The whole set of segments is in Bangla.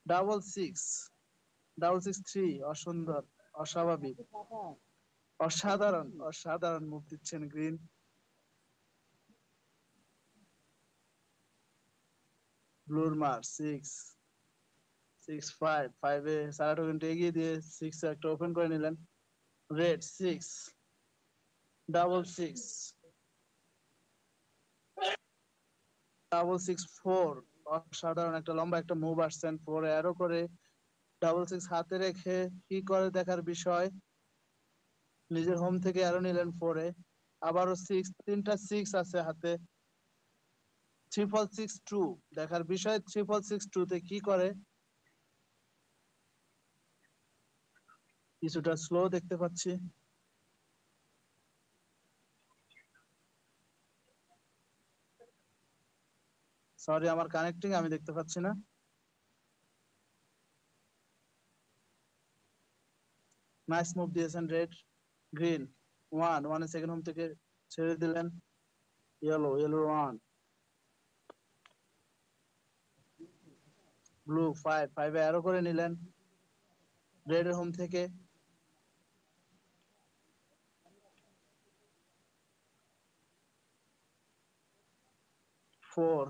Double six, double six three, অসুন্দর, অস্বাভাবিক, অসাধারণ, অসাধারণ মুভ দিচ্ছেন গ্রিন। ব্লুর মার সিক্স, সিক্স ফাইভ, ফাইভে সারা টোকেনটা এগিয়ে দিয়ে সিক্স একটা ওপেন করে নিলেন। Red six, double six, double six four, অসাধারণ একটা লম্বা একটা মুভ আসছেন, ফোর অ্যারো করে ডাবল সিক্স হাতে রেখে কি করে দেখার বিষয়। নিজের হোম থেকে অ্যারো নিলেন ফোরে, আবারও সিক্স, তিনটা সিক্স আছে হাতে। ট্রিপল সিক্স টু, দেখার বিষয় ট্রিপল সিক্স টু তে কি করে। কিছুটা স্লো দেখতে পাচ্ছি। সরি, আমার কানেক্টিং আমি দেখতে পাচ্ছি না। নাইস মুভ দিয়েছেন রেড। গ্রিন ওয়ান, ওয়ানের সেকেন্ড হোম থেকে ছেড়ে দিলেন। Yellow, yellow one. Blue five, ফাইভে অ্যারো করে নিলেন রেড এর হোম থেকে। ফোর,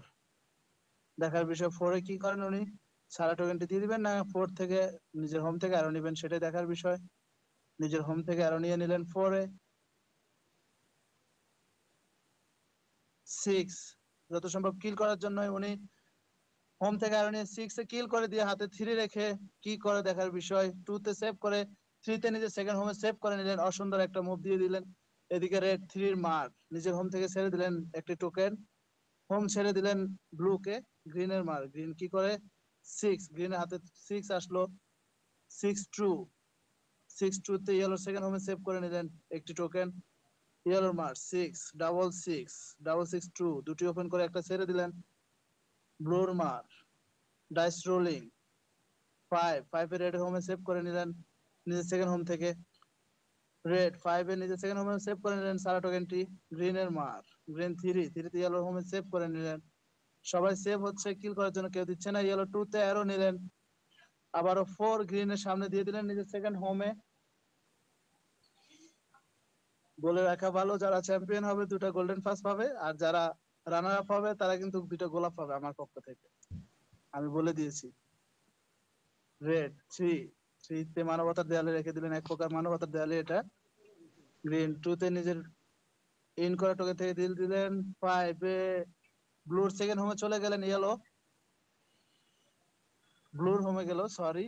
দেখার বিষয় ফোরে কি করেন উনি। সারা টোকেনটি দিয়ে দিবেন না ফোর থেকে নিজের হোম থেকে অ্যারো নিবেন, সেটাই দেখার বিষয়। নিজের হোম থেকে অ্যারো নিয়ে নিলেন ফোরে। সিক্স, যত সম্ভব কিল করার জন্য উনি হোম থেকে অ্যারো নিয়ে সিক্স এ কিল করে দিয়ে হাতে থ্রি রেখে কি করে দেখার বিষয়। টু তে সেভ করে থ্রিতে নিজের সেকেন্ড হোমে সেভ করে নিলেন, অসুন্দর একটা মুভ দিয়ে দিলেন। এদিকে রেড থ্রির মার, নিজের হোম থেকে ছেড়ে দিলেন একটি টোকেন, হোম ছেড়ে দিলেন ব্লুকে। গ্রিনের মার, গ্রিন কি করে সিক্স, গ্রিনের হাতে সিক্স আসলো। সিক্স টু, সিক্স টু তে ইয়েলো সেকেন্ড হোমে সেভ করে নিলেন একটি টোকেন। ইয়েলোর মার six, double six, double six two, দুটি ওপেন করে একটা ছেড়ে দিলেন। ব্লুর মার, ডাইস রোলিং ফাইভ, ফাইভে রেড হোমে সেভ করে নিলেন নিজের সেকেন্ড হোম থেকে। রেড ফাইভে নিজের সেকেন্ড হোমে সেভ করে নিলেন সারা টোকেনটি। গ্রিনের মার, গ্রিন থ্রি, থ্রিতে ইয়েলো হোমে সেভ করে নিলেন। সবাই সেভ হচ্ছে, কিল করার জন্য কেউ দিচ্ছে না। ইয়েলো টু তে অ্যারো নিলেন, আবারও ফোর গ্রিনের সামনে দিয়ে দিলেন নিজের সেকেন্ড হোমে। বলে রাখা ভালো, যারা চ্যাম্পিয়ন হবে দুটো গোল্ডেন ফাস্ট পাবে, আর যারা রানার আপ হবে তারা কিন্তু দুটো গোলাপ পাবে আমার পক্ষ থেকে, আমি বলে দিয়েছি। রেড থ্রি, থ্রিতে মানবতার দেয়ালে রেখে দিলেন, এক প্রকার মানবতার দেয়ালে এটা। গ্রিন টু তে নিজের ইন করা টোকে থেকে দিল দিলেন। ফাইভে ব্লুর সেকেন্ড হোমে চলে গেলেন ইয়েলো, ব্লুর হোমে গেল, সরি।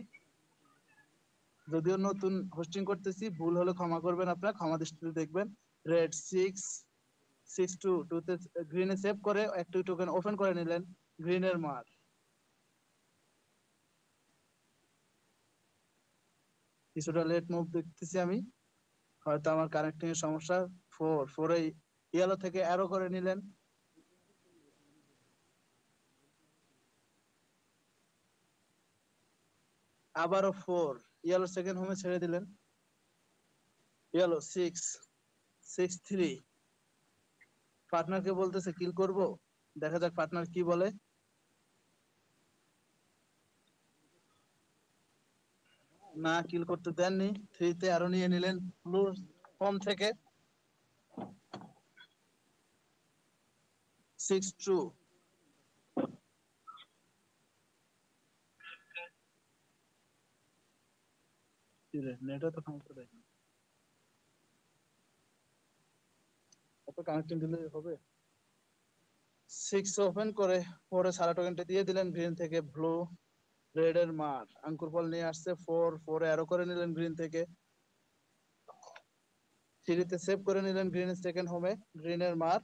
যদিও নতুন হোস্টিং করতেছি, ভুল হলে ক্ষমা করবেন, আপনারা ক্ষমা দৃষ্টিতে দেখবেন। রেড সিক্স, সিক্স টু, টুতে গ্রিনে সেভ করে একটু টোকেন ওপেন করে নিলেন। গ্রিনের মার, কিছুটা লেট মুভ দেখতেছি আমি, হয়তো আমার কানেক্টিং এর সমস্যা। ফোর, ফোরে ইয়েলো থেকে অ্যারো করে নিলেন। আবারও ফোর, ইয়েলো সেকেন্ড হোমে ছেড়ে দিলেন। ইয়েলো সিক্স, সিক্স থ্রি, পার্টনারকে বলতেছে কিল করব, দেখা যাক পার্টনার কি বলে। না, কিল করতে দেননি, থ্রিতে আরো নিয়ে নিলেন ব্লুর হোম থেকে। সিক্স টু, নেটও তো সমস্যা দেখেন, এত কানেক্টিং দিলে হবে। সিক্স ওপেন করে পরে সারা টোকেনটা দিয়ে দিলেন গ্রিন থেকে ব্লু। রেড এর মার, আঙ্কুর বল নিয়ে আসছে ফোর, ফোরে অ্যারো করে নিলেন গ্রিন থেকে। থ্রিতে সেভ করে নিলেন গ্রিনের সেকেন্ড হোমে। গ্রিনের মার,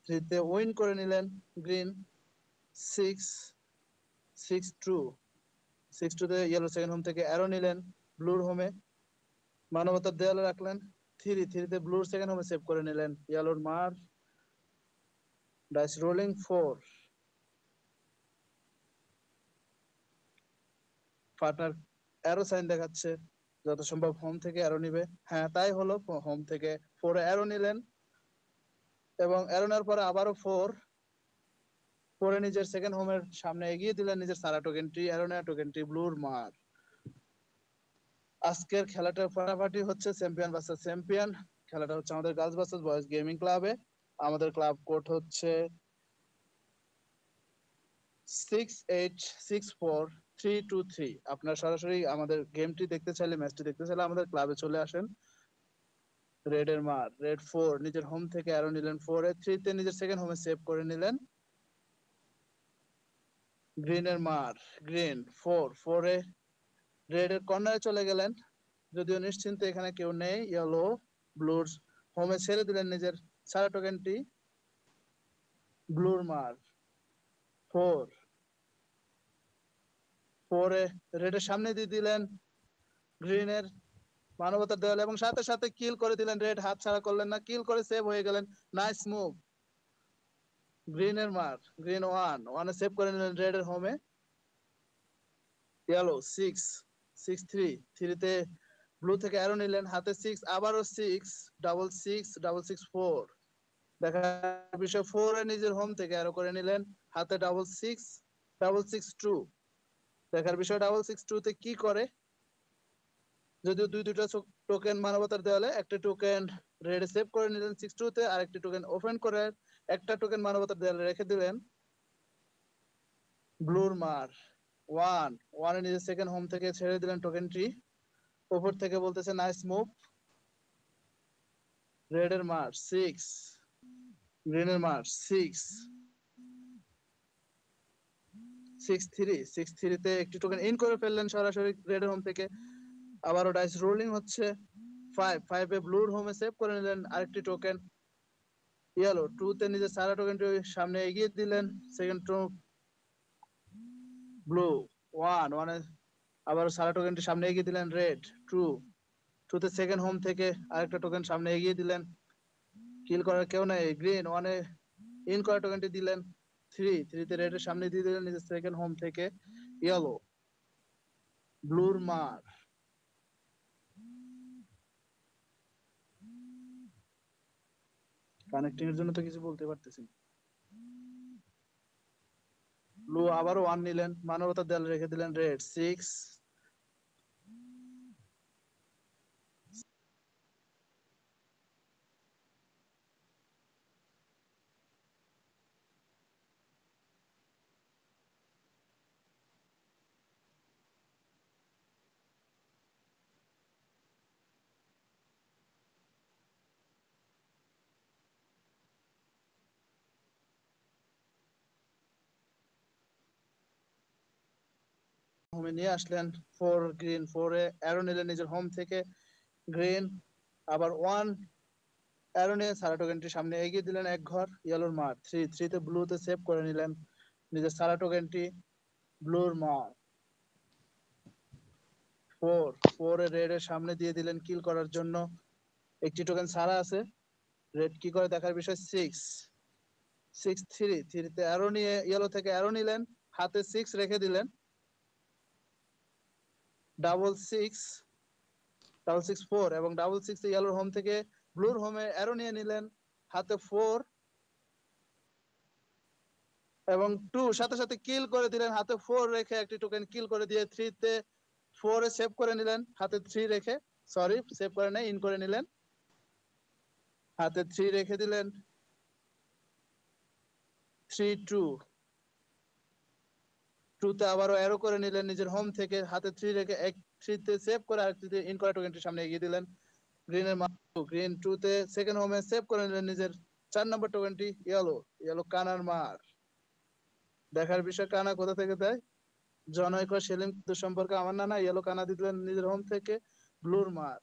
থ্রিতে উইন করে নিলেন green. Six, six two, six টুতে ইয়েলো সেকেন্ড হোম থেকে অ্যারো নিলেন ব্লুর হোমে, মানবতার দেয়ালে রাখলেন। থ্রি, থ্রিতে ব্লুর সেকেন্ড হোমে সেভ করে নিলেন। ইয়েলোর মার, dice rolling four, partner arrow sign দেখাচ্ছে, যত সম্ভব হোম থেকে অ্যারো নিবে। হ্যাঁ, তাই হলো, হোম থেকে ফোরে অ্যারো নিলেন এবং অ্যারো নেওয়ার পরে আবারও ফোর, পরে নিজের সেকেন্ড হোমের সামনে এগিয়ে দিলেন নিজের সারা টোকেনটি, অ্যারোনিয়া টোকেনটি, ব্লুর মার। আজকের খেলাটার ফাটাফাটি হচ্ছে চ্যাম্পিয়ন ভার্সেস চ্যাম্পিয়ন। খেলাটা হচ্ছে আমাদের গার্লস ভার্সেস বয়েজ গেমিং ক্লাবে। আমাদের ক্লাব কোড হচ্ছে 6864-323। আপনারা সরাসরি আমাদের গেমটি দেখতে চাইলে, ম্যাচটি দেখতে চাইলে আমাদের ক্লাবে চলে আসেন। রেড এর মার, রেড 4 নিজের হোম থেকে অ্যারো নিলেন 4 এ, 3 তে নিজের সেকেন্ড হোমে সেভ করে নিলেন। গ্রিন এর মার, গ্রিন 4 এ রেড এর কর্নারে চলে গেলেন, যদিও নিশ্চিন্তে এখানে কেউ নেই। ইয়েলো ব্লুর হোমে ছেড়ে দিলেন নিজের সারা টোকেনটি। ব্লুর মার 4 এ রেডের সামনে দিয়ে দিলেন গ্রিনের মানবতার দেওয়াল এবং সাথে সাথে কিল করে দিলেন। রেড হাত ছাড়া করলেন না, কিল করে সেভ হয়ে গেলেন। Nice move. গ্রিনের মার, গ্রিন 1 সেভ করে নিলেন রেড এর হোমে। ইয়েলো 6 তে ব্লু থেকে অ্যারো নিলেন, হাতে 6, আবারও 6 দেখার বিষয় 4 এ নিজের হোম থেকে অ্যারো করে নিলেন, হাতে 6 দেখার বিষয় 6 তে কি করে। যদিও দুইটা টোকেন মানবতার দেওয়ালে, একটা টোকেন রেড সেভ করে নিলেন 6 তে, আর একটি টোকেন ওপেন করে একটা টোকেন মানবতার দেওয়ালে রেখে দিলেন। ব্লুর মার 1 এ নিজের সেকেন্ড হোম থেকে ছেড়ে দিলেন টোকেনটি। উপর থেকে বলতেছে নাইস মুভ। রেড এর মার 6, গ্রিন এর মার 6 তে একটি টোকেন ইন করে ফেললেন সরাসরি রেড এর হোম থেকে। আবারও ডাইস রোলিং হচ্ছে। 5 এ ব্লুর হোমে সেভ করে নিলেন আরেকটি টোকেন। ইয়েলো 2 তে নিজের সারা টোকেনটি সামনে এগিয়ে দিলেন। সেকেন্ড টো ব্লু 1 এ আবারও সারা টোকেনটি সামনে এগিয়ে দিলেন। রেড 2 তে সেকেন্ড হোম থেকে আরেকটা টোকেন সামনে এগিয়ে দিলেন। কিল করার কেউ নাই। গ্রিন 1 এ ইন করা টোকেনটি দিলেন। 3 তে রেড এর সামনে দিয়ে দিলেন নিজের সেকেন্ড হোম থেকে। ইয়েলো ব্লুর মার কানেক্টিং এর জন্য তো কিছু বলতে পারতেছি না। ব্লু আবারও 1 নিলেন, মানবতার দেয়ালে রেখে দিলেন। রেড 6 হোমে নিয়ে আসলেন। 4 এ অ্যারো নিলেন নিজের হোম থেকে। গ্রিন আবার 1 অ্যারো নিয়ে সারা টোকেনটি সামনে এগিয়ে দিলেন এক ঘর। ইয়েলোর মার 3 তে ব্লুতে সেভ করে নিলেন নিজের সারা টোকেনটি। ব্লুর মার 4 এ রেড এর সামনে দিয়ে দিলেন কিল করার জন্য। একটি টোকেন সারা আছে, রেড কি করে দেখার বিষয়। 3 তে অ্যারো নিয়ে ইয়েলো থেকে অ্যারো নিলেন, হাতে 6 রেখে দিলেন। 6 এবং 6 ইয়েলোর হোম থেকে ব্লুর হোমে অ্যারো নিয়ে নিলেন, হাতে 4 এবং 2 সাথে সাথে কিল করে দিলেন, হাতে 4 রেখে একটি টোকেন কিল করে দিয়ে 3 তে 4 এ সেভ করে নিলেন, হাতে 3 রেখে। সরি, সেভ করে নাই, ইন করে নিলেন, হাতে 3 রেখে দিলেন। 2 তে আবারও অ্যারো করে নিলেন নিজের হোম থেকে, হাতে 3 রেখে 3 তে সেভ করে আরেকটিতে ইন করা টোকেনটির সামনে এগিয়ে দিলেন। গ্রিন 2 তে সেকেন্ড হোমে সেভ করে নিলেন নিজের 4 নম্বর টোকেনটি। ইয়েলো কানার মার। দেখার বিষয় কানা কোথা থেকে দেয়। জনৈক সেলিম সম্পর্কে আমার নানা। ইয়েলো কানা দিলেন নিজের হোম থেকে। ব্লুর মার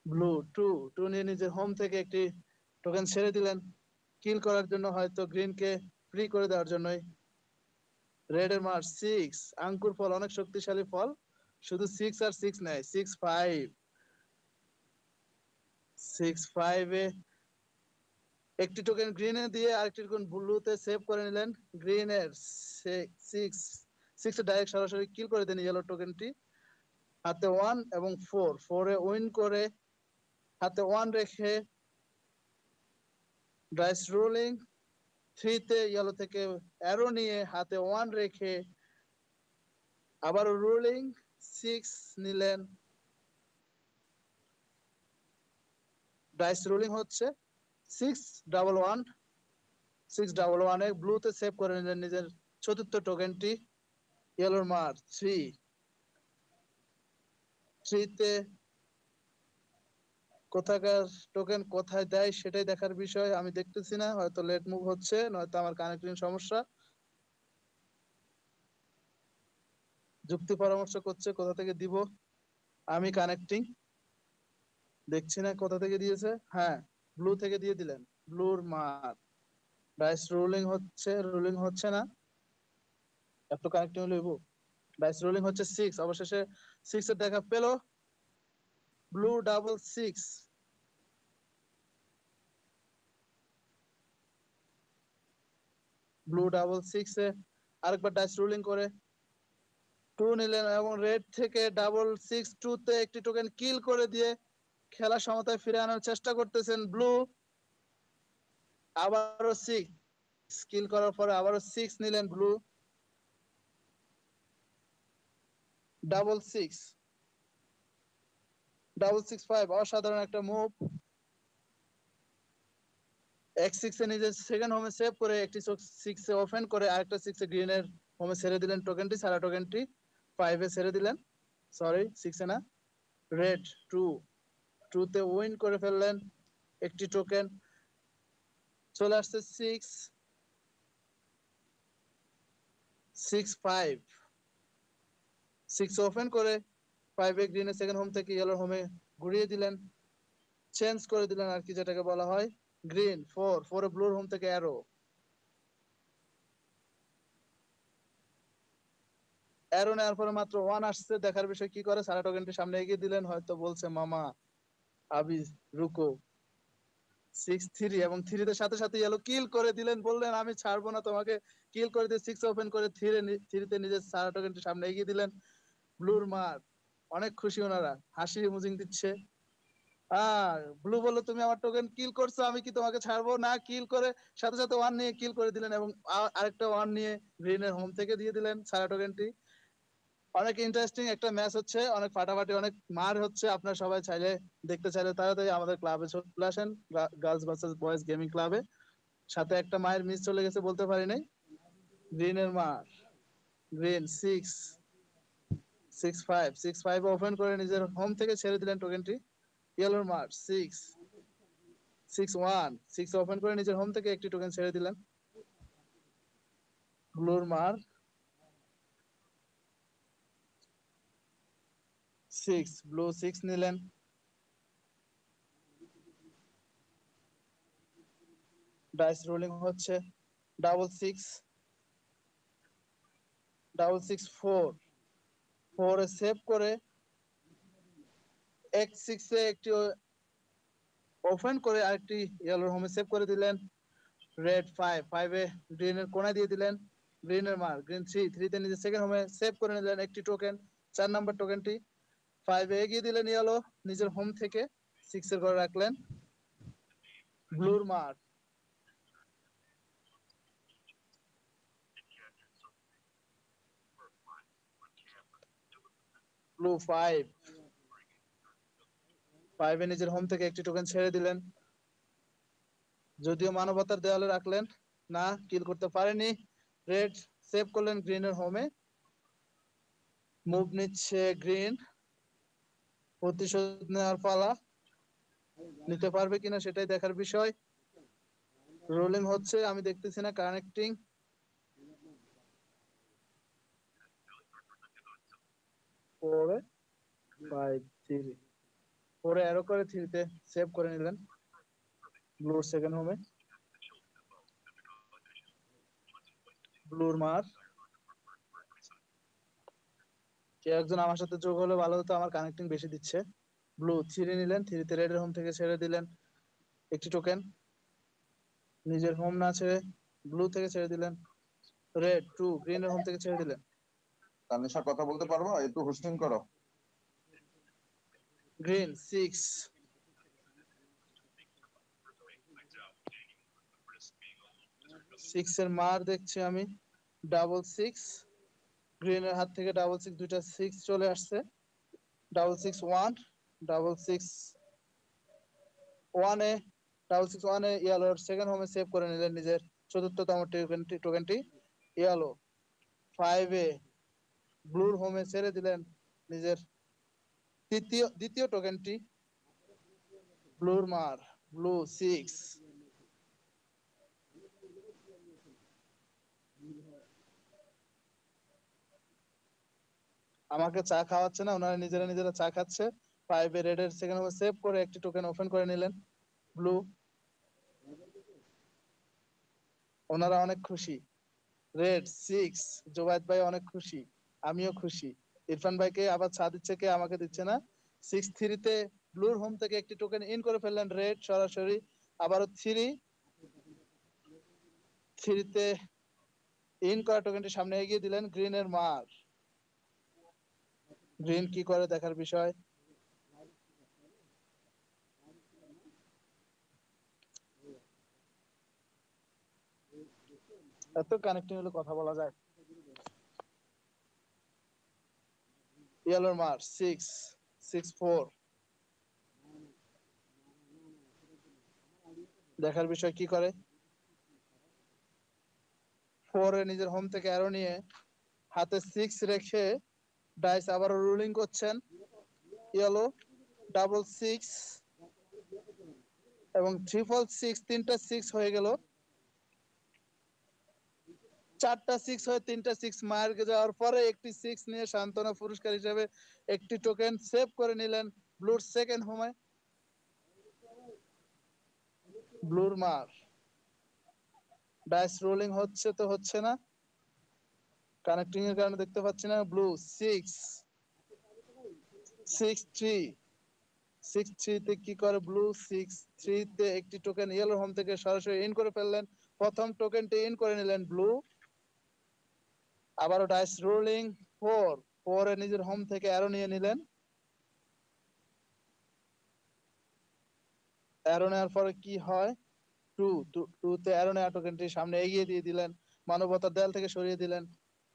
ব্লু 2 নিয়ে নিজের হোম থেকে একটি টোকেন ছেড়ে দিলেন কিল করার জন্য, হয়তো গ্রিনকে ফ্রি করে দেওয়ার জন্যই। রেড এর মার 6, আঙ্কুর ফল অনেক শক্তিশালী ফল, শুধু 6 আর 6 নেয়, 6 5 এ একটি টোকেন গ্রিনে দিয়ে আরেকটি টোকেন ব্লুতে সেভ করে নিলেন। গ্রিনের 6 ডাইরেক্ট সরাসরি কিল করে দেন ইয়েলো টোকেনটি। হাতে 1 এবং 4 এ উইন করে হাতে 1 রেখে ডাইস রোলিং, 3-তে ইয়েলো থেকে অ্যারো নিয়ে হাতে 1 রেখে আবারও রোলিং, 6 নিলেন। ডাইস রোলিং হচ্ছে 6-1-1, 6-1-1 ব্লুতে সেভ করে নিলেন নিজের চতুর্থ টোকেনটি। ইয়েলোর মার 3-তে কোথাকার টোকেন কোথায় দেয় সেটাই দেখার বিষয়। আমি দেখতেছি না, হয়তো লেট মুভ হচ্ছে, নয়তো আমার কানেক্টিং সমস্যা। যুক্তি পরামর্শ করছে কোথা থেকে দিব, আমি কানেক্টিং দেখছি না কোথা থেকে দিয়েছে। হ্যাঁ, ব্লু থেকে দিয়ে দিলেন, ব্লুর মার। ডাইস রোলিং হচ্ছে না, একটু কানেক্টিং লইব। ডাইস রোলিং হচ্ছে 6, অবশেষে 6 এর দেখা পেল। ব্লু ডাবল 6, ব্লু ডাবল 6-এ আরেকবার ডাইস রোলিং করে 2 নিলেন এবং রেড থেকে ডাবল 6-2-তে একটি টোকেন কিল করে দিয়ে খেলা সমতায় ফিরে আনার চেষ্টা করতেছেন ব্লু। আবারও 6 কিল করার পরে আবারও 6 নিলেন ব্লু। ডাবল 6-5, অসাধারণ একটা মুভ। x6-এ নিজের সেকেন্ড হোমে সেভ করে একটি 6-এ ওপেন করে আরেকটা 6-এ গ্রিনের হোমে ছেড়ে দিলেন টোকেনটি, সারা টোকেনটি 5-এ ছেড়ে দিলেন, সরি 6-এ না। রেড 2-তে উইন করে ফেললেন একটি টোকেন। চলে আসছে 6-5, 6 ওপেন করে 5-এ গ্রিনের সেকেন্ড হোম থেকে ইয়েলোর হোমে ঘুরিয়ে দিলেন, চেঞ্জ করে দিলেন আর কি, যেটাকে বলা হয়। গ্রিন 4-4-এ ব্লুর হোম থেকে অ্যারো নেওয়ার পরে মাত্র 1 আসছে, দেখার বিষয় কি করে। সারা টোকেনটি সামনে এগিয়ে দিলেন, হয়তো বলছে মামা আবি রুকো। 6-3 এবং 3-তে সাথে সাথে ইয়েলো কিল করে দিলেন, বললেন আমি ছাড়বো না তোমাকে। কিল করে দিয়ে 6 ওপেন করে 3-তে নিজের সারা টোকেনটি সামনে এগিয়ে দিলেন। ব্লুর মার, অনেক খুশি ওনারা, হাসি মুজিং দিচ্ছে। ব্লু বললো তুমি আমার টোকেন কিল করছো, আমি কি তোমাকে ছাড়বো না। কিল করে সাথে সাথে 1 নিয়ে কিল করে দিলেন এবং আরেকটা 1 নিয়ে গ্রিনের হোম থেকে দিয়ে দিলেন সারা টোকেনটি। অনেক ইন্টারেস্টিং একটা ম্যাচ হচ্ছে, অনেক ফাটাফাটি, অনেক মার হচ্ছে। আপনারা সবাই চাইলে দেখতে চাইলে তাড়াতাড়ি আমাদের ক্লাবে চলে আসেন, গার্লস ভার্সেস বয়েজ গেমিং ক্লাবে। সাথে একটা মায়ের মিস চলে গেছে, বলতে পারি নাই। গ্রিনের মার, গ্রিন 6-5 ওপেন করে নিজের হোম থেকে ছেড়ে দিলেন টোকেনটি। ইয়েলোর মার 6-1 ওপেন করে নিজের হোম থেকে একটি টোকেন ছেড়ে দিলেন। ব্লুর মার 6, ব্লু 6 নিলেন। ডাইস রোলিং হচ্ছে ডাবল 4-4-এ সেভ করে x6-এ একটি ওপেন করে আরেকটি ইয়েলোর হোমে সেভ করে দিলেন। রেড 5-5-এ গ্রিনের কোণা দিয়ে দিলেন। গ্রিনের মার, গ্রিন 3-3-তে নিজের সেকেন্ড হোমে সেভ করে নিলেন একটি টোকেন, 4 নাম্বার টোকেনটি। 5-এ এগিয়ে দিলেন ইয়েলো নিজের হোম থেকে, 6-এর ঘরে রাখলেন। ব্লুর মার ব্লু 5-এ নিজের হোম থেকে একটি টোকেন ছেড়ে দিলেন, যদিও মানবতার দেওয়ালে রাখলেন না, কিল করতে পারেনি। রেড সেভ করলেন গ্রিনের হোমে। মুভ নিচ্ছে গ্রিন, প্রতিশোধ নেওয়ার পালা, নিতে পারবে কিনা সেটাই দেখার বিষয়। রোলিং হচ্ছে, আমি দেখতেছি না কানেক্টিং। পরে 5-3 পরে অ্যারো করে 3-তে সেভ করে নিলেন ব্লুর সেকেন্ড হোমে। ব্লুর মার, কেউ একজন আমার সাথে যোগ হলে ভালো হতো, আমার কানেক্টিং বেশি দিচ্ছে। ব্লু 3 নিলেন, 3-তে রেডের হোম থেকে ছেড়ে দিলেন একটি টোকেন, নিজের হোম না ছেড়ে ব্লু থেকে ছেড়ে দিলেন। রেড 2 গ্রিনের হোম থেকে ছেড়ে দিলেন। তানিশা কথা বলতে পারবো, একটু হোস্টিং করো। গ্রিন 6 সিক্স এর মার দেখছি আমি ডাবল সিক্স, গ্রিনের হাত থেকে ডাবল সিক্স, দুইটা সিক্স চলে আসছে। Double six one, double six ওয়ানে, ডাবল সিক্স ওয়ানে ইয়েলোর সেকেন্ড হোমে সেভ করে নিলেন নিজের চতুর্থতম টোকেনটি। ইয়েলো ফাইভে ব্লুর হোমে ছেড়ে দিলেন নিজের দ্বিতীয় টোকেনটি। ব্লুর মার, ব্লু সিক্স, আমাকে চা খাওয়াচ্ছে না, ওনারা নিজেরা চা খাচ্ছে। ফাইভে রেডের সেকেন্ড হোমে সেভ করে একটি টোকেন ওপেন করে নিলেন ব্লু। ওনারা অনেক খুশি। রেড সিক্স, জোবায়েদ ভাই অনেক খুশি, আমিও খুশি। ইরফান ভাইকে আবার চা দিচ্ছে কে, আমাকে দিচ্ছে না। সিক্স থ্রিতে ব্লুর হোম থেকে একটি টোকেন ইন করে ফেললেন রেড সরাসরি। আবারও থ্রিতে ইন করা টোকেনটি সামনে এগিয়ে দিলেন গ্রিনের মার। গ্রিন কি করে দেখার বিষয়। এত কানেক্টিং হলে কথা বলা যায়। ইয়েলোর মার সিক্স, সিক্স ফোর, দেখার বিষয় কি করে। ফোর এ নিজের হোম থেকে অ্যারো নিয়ে হাতে সিক্স রেখে ডাইস আবারও রুলিং করছেন। ইয়েলো ডাবল সিক্স এবং ট্রিপল সিক্স, তিনটা সিক্স হয়ে গেল। চারটা সিক্স হয়ে তিনটা সিক্স মার্কে যাওয়ার পরে একটি সিক্স নিয়ে সান্ত্বনা পুরস্কার হিসেবে একটি টোকেন সেভ করে নিলেন ব্লুর সেকেন্ড হোমে। ব্লুর মার, ডাইস রোলিং হচ্ছে তো হচ্ছে না, কানেক্টিং এর কারণে দেখতে পাচ্ছি না। Blue six, six three, six থ্রিতে কি করে ব্লু, সিক্স থ্রিতে একটি টোকেন ইয়েলো হোম থেকে সরাসরি ইন করে ফেললেন। প্রথম টোকেনটি ইন করে নিলেন ব্লু। আবারও ডাইস রোলিং ফোর, ফোর এ নিজের হোম থেকে অ্যারো নিয়ে নিলেন। অ্যারো নেওয়ার পরে কি হয়, টুতে অ্যারো নেওয়া টোকেনটি সামনে এগিয়ে দিয়ে দিলেন, মানবতার দেয়াল থেকে সরিয়ে দিলেন।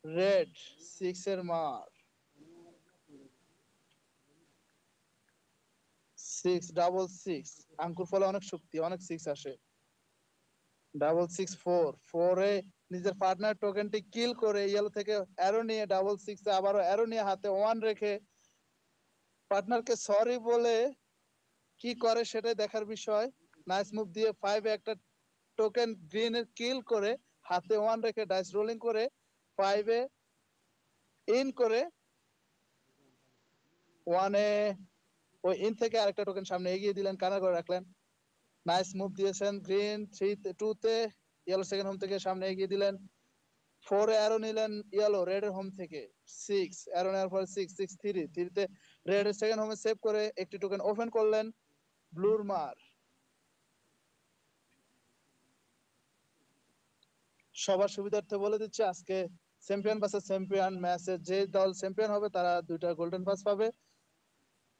রেড সিক্স এর মার, সিক্স ডাবল সিক্স, আঙ্কুর ফলে অনেক শক্তি, অনেক সিক্স আসে। ডাবল সিক্স ফোর, ফোরে নিজের পার্টনার টোকেনটি কিল করে ইয়েলো থেকে অ্যারো নিয়ে ডাবল সিক্সে আবারও অ্যারো নিয়ে হাতে ওয়ান রেখে পার্টনারকে সরি বলে কি করে সেটাই দেখার বিষয়। নাইস মুভ দিয়ে ফাইভে একটা টোকেন গ্রিনের কিল করে হাতে ওয়ান রেখে ডাইস রোলিং করে ফাইভে ইন করে ওয়ানে ওই ইন থেকে আরেকটা টোকেন সামনে এগিয়ে দিলেন, কানার করে রাখলেন। নাইস মুভ দিয়েছেন গ্রিন টুতে, ইয়েলো সেকেন্ড হোম থেকে সামনে এগিয়ে দিলেন। ফোর অ্যারো নিলেন ইয়েলো রেডের হোম থেকে, সিক্স অ্যারো নেওয়ার পরে সিক্স, সিক্স থ্রিতে রেডের সেকেন্ড হোমে সেভ করে একটি টোকেন ওপেন করলেন ব্লুর মার। সবার সুবিধার্থে বলে দিচ্ছি, আজকে চ্যাম্পিয়ন ভার্সেস চ্যাম্পিয়ন ম্যাচে যে দল চ্যাম্পিয়ন হবে তারা দুইটা গোল্ডেন পাস পাবে,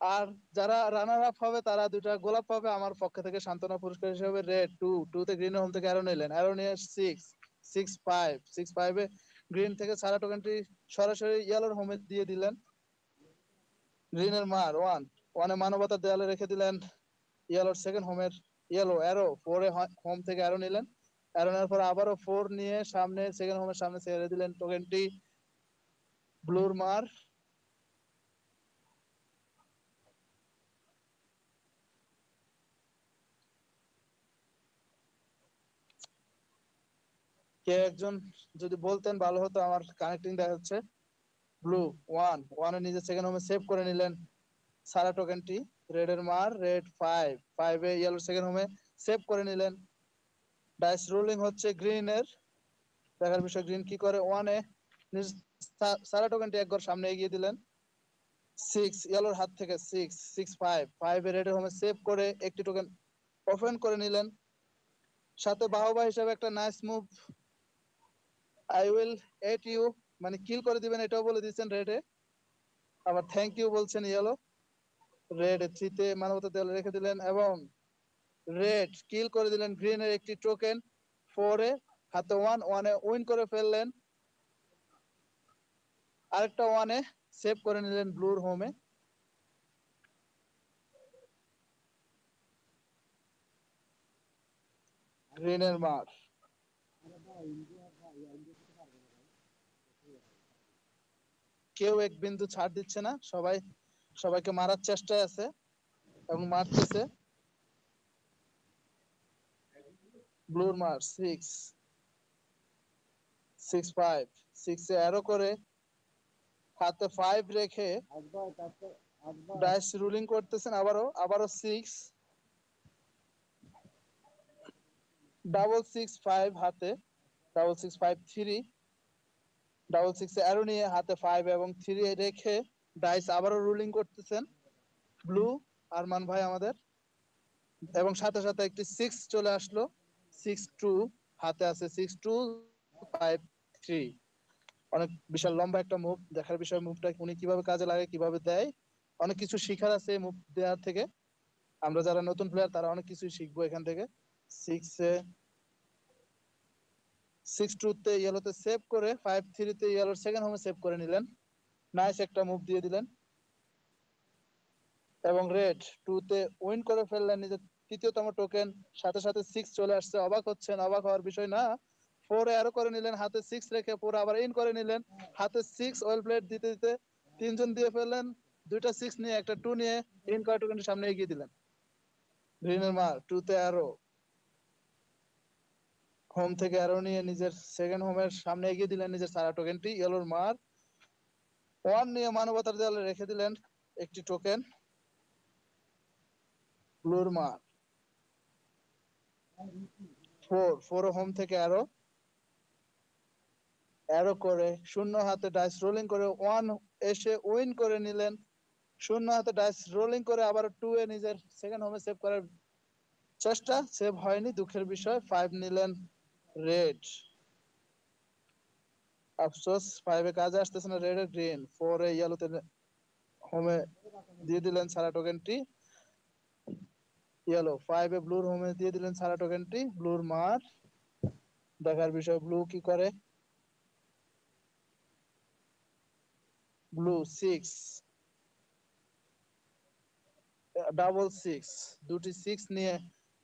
আর যারা রানার আপ হবে তারা দুইটা গোলাপ পাবে। আমার পক্ষ থেকে সান্ত্বনা পুরস্কার হিসেবে রেড টুতে গ্রিনের হোম থেকে অ্যারো নিলেন, অ্যারো নিয়ে সিক্স, সিক্স ফাইভে গ্রিন থেকে সারা টোকেনটি সরাসরি ইয়েলোর হোমে দিয়ে দিলেন। গ্রিনের মার ওয়ানে মানবতার দেয়ালে রেখে দিলেন ইয়েলোর সেকেন্ড হোমের। ইয়েলো অ্যারো ফোরে হোম থেকে অ্যারো নিলেন, অ্যারো নেওয়ার পর আবারও ফোর নিয়ে সামনে সেকেন্ড হোমের সামনে ছেড়ে দিলেন টোকেনটি ব্লুর মার। কে একজন যদি বলতেন ভালো হতো, আমার কানেক্টিং দেখা যাচ্ছে। ব্লু ওয়ানে নিজের সেকেন্ড হোমে সেভ করে নিলেন সারা টোকেনটি। রেডের মার, রেড ফাইভে ইয়েলো সেকেন্ড হোমে সেভ করে নিলেন। ডাইস রোলিং হচ্ছে গ্রিনের, দেখার বিষয় গ্রিন কি করে। ওয়ানে সারা টোকেনটি এক ঘর সামনে এগিয়ে দিলেন। সিক্স ইয়েলোর হাত থেকে ফাইভে রেডের হোমে সেভ করে একটি টোকেন ওপেন করে নিলেন। সাথে বাহবা হিসাবে একটা nice move, I will eat you, মানে কিল করে দিবেন এটাও বলে দিচ্ছেন রেডে। আবার থ্যাংক ইউ বলছেন ইয়েলো। রেড থ্রিতে মানবতা দেয়ালে রেখে দিলেন এবং রেড কিল করে দিলেন গ্রিনের একটি টোকেন ফোরে। হাতে ওয়ান, ওয়ানে উইন করে ফেললেন। আরেকটা ওয়ানে সেভ করে নিলেন ব্লুর হোমে। গ্রিনের মার। কেউ এক বিন্দু ছাড় দিচ্ছে না, সবাই সবাইকে মারার চেষ্টায় আছে এবং মারতেছে। ব্লুর মার 6, 6-5, 6-এ অ্যারো করে হাতে 5 রেখে ডাইস রুলিং করতেছেন। আবারও 6, ডাবল 6-5 হাতে, ডাবল 6-5-3, ডাবল 6-এ অ্যারো নিয়ে হাতে 5 এবং 3 রেখে ডাইস আবারও রুলিং করতেছেন ব্লু আরমান ভাই আমাদের। এবং সাথে সাথে একটি 6 চলে আসলো, 6-2 হাতে আছে, 6-2-5-3। অনেক বিশাল লম্বা একটা মুভ, দেখার বিষয় মুভটা উনি কিভাবে কাজে লাগে, কিভাবে দেয়। অনেক কিছু শিখার আছে এই মুভ দেওয়ার থেকে। আমরা যারা নতুন প্লেয়ার তারা অনেক কিছু শিখবো এখান থেকে। 6-2-তে ইয়েলোতে সেভ করে 5-3-তে ইয়েলোর সেকেন্ড হোমে সেভ করে নিলেন। নাইস একটা মুভ দিয়ে দিলেন। এবং রেড 2-তে উইন করে ফেললেন নিজের তৃতীয়তম টোকেন। সাথে সাথে 6 চলে আসছে। অবাক হচ্ছেন, অবাক হওয়ার বিষয় না। 4-এ অ্যারো করে নিলেন, হাতে 6 রেখে 4 আবার ইন করে নিলেন। হাতে 6 ওয়েল প্লেট দিতে দিতে তিনজন দিয়ে ফেললেন। দুইটা 6 নিয়ে একটা 2 নিয়ে ইন করা টোকেনটি সামনে এগিয়ে দিলেন। গ্রিনের মার 2-তে অ্যারো, হোম থেকে অ্যারো নিয়ে নিজের সেকেন্ড হোমের সামনে এগিয়ে দিলেন নিজের সারা টোকেনটি। ইয়েলোর মার 1 নিয়ে মানবতার দেয়ালে রেখে দিলেন একটি টোকেন। ব্লুর মার 4 হোম থেকে অ্যারো করে শূন্য হাতে ডাইস রোলিং করে 1 এসে উইন করে নিলেন। শূন্য হাতে ডাইস রোলিং করে আবার 2 এ নিজের সেকেন্ড হোমে সেভ করার চেষ্টা, সেভ হয়নি, দুঃখের বিষয়। 5 নিলেন রেড। আফসোস 5-এ কাজে আসতেছে না রেড এর। গ্রিন 4-এ ইয়েলোতে হোমে দিয়ে দিলেন সারা টোকেনটি। ইয়েলো 5-এ ব্লুর হোমে দিয়ে দিলেন সারা টোকেনটি। ব্লুর মার, দেখার বিষয় ব্লু কি করে। ব্লু 6, ডাবল 6, দুটি 6 নিয়ে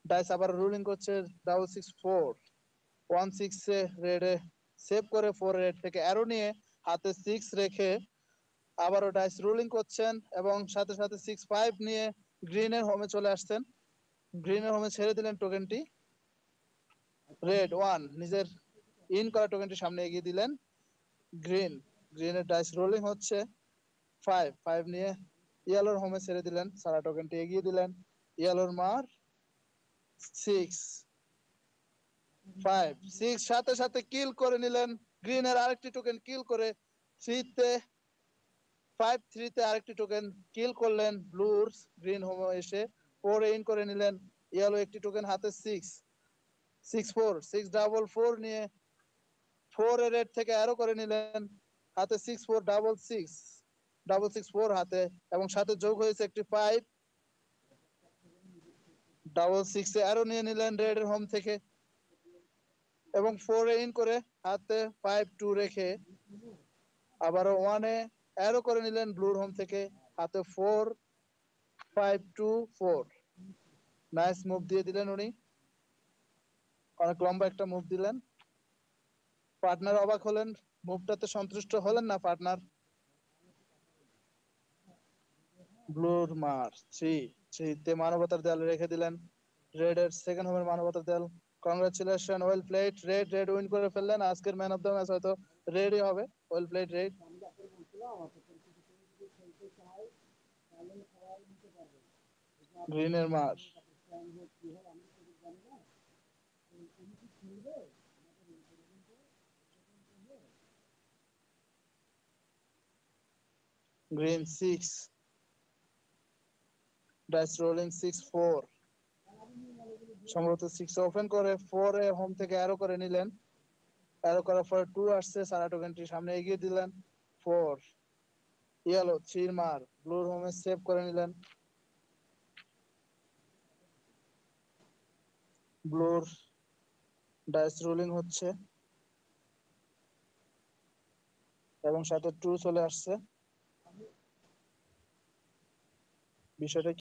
ডাইস আবার রুলিং করছে। ডাবল 6-4, 1-6-এ রেডে সেভ করে 4 রেড থেকে অ্যারো নিয়ে হাতে 6 রেখে আবারও ডাইস রুলিং করছেন এবং সাথে সাথে 6-5 নিয়ে গ্রিনের হোমে চলে আসছেন। গ্রিনের হোমে ছেড়ে দিলেন টোকেনটি। রেড 1 নিজের ইন করা টোকেনটি সামনে এগিয়ে দিলেন। গ্রিনের ডাইস রোলিং হচ্ছে। 5 নিয়ে ইয়েলোর হোমে ছেড়ে দিলেন, সারা টোকেনটি এগিয়ে দিলেন। ইয়েলোর মার 6-5, সাথে সাথে কিল করে নিলেন। গ্রিনের আরেকটি টোকেন কিল করে 5-3-তে আরেকটি টোকেন কিল করলেন ব্লুর। গ্রিন হোমে এসে 4 ইন করে নিলেন। ইয়েলো একটি টোকেন হাতে 6-4, 6-4 নিয়ে 4 এ রেড থেকে অ্যারো করে নিলেন হাতে 6-4, ডাবল 6-4 হাতে এবং সাথে যোগ হয়েছে একটি 5। ডাবল 6-এ অ্যারো নিয়ে নিলেন রেড এর হোম থেকে এবং 4 এ ইন করে হাতে 5-2 রেখে আবারও 1 এ অ্যারো করে নিলেন ব্লুর হোম থেকে হাতে 4-5-2-4। নাইস মুভ দিয়ে দিলেন উনি, অনেক লম্বা একটা মুভ দিলেন। পার্টনার অবাক হলেন, মুভটাতে সন্তুষ্ট হলেন না পার্টনার। ব্লুর মার 3-3-তে মানবতার দেয়ালে রেখে দিলেন রেড এর সেকেন্ড হোমের মানবতার দেয়াল। Congratulation, well played red. Red win করে ফেললেন। আজকের ম্যান অফ দ্য ম্যাচ হয়তো রেডই হবে। Well played red. গ্রিনের মার গ্রিন 6, ডাইস রোলিং 6-4, সম্ভবত 6 ওপেন করে 4 এ হোম থেকে অ্যারো করে নিলেন। অ্যারো করার পর 2 আসছে, সারা টোকেনটি সামনে এগিয়ে দিলেন। 4 ইয়েলো 3 মার ব্লুর হোমে সেভ করে নিলেন। ব্লুর ডাইস রোলিং হচ্ছে এবং সাথে ট্রু চলে আসছে। বিষয়টা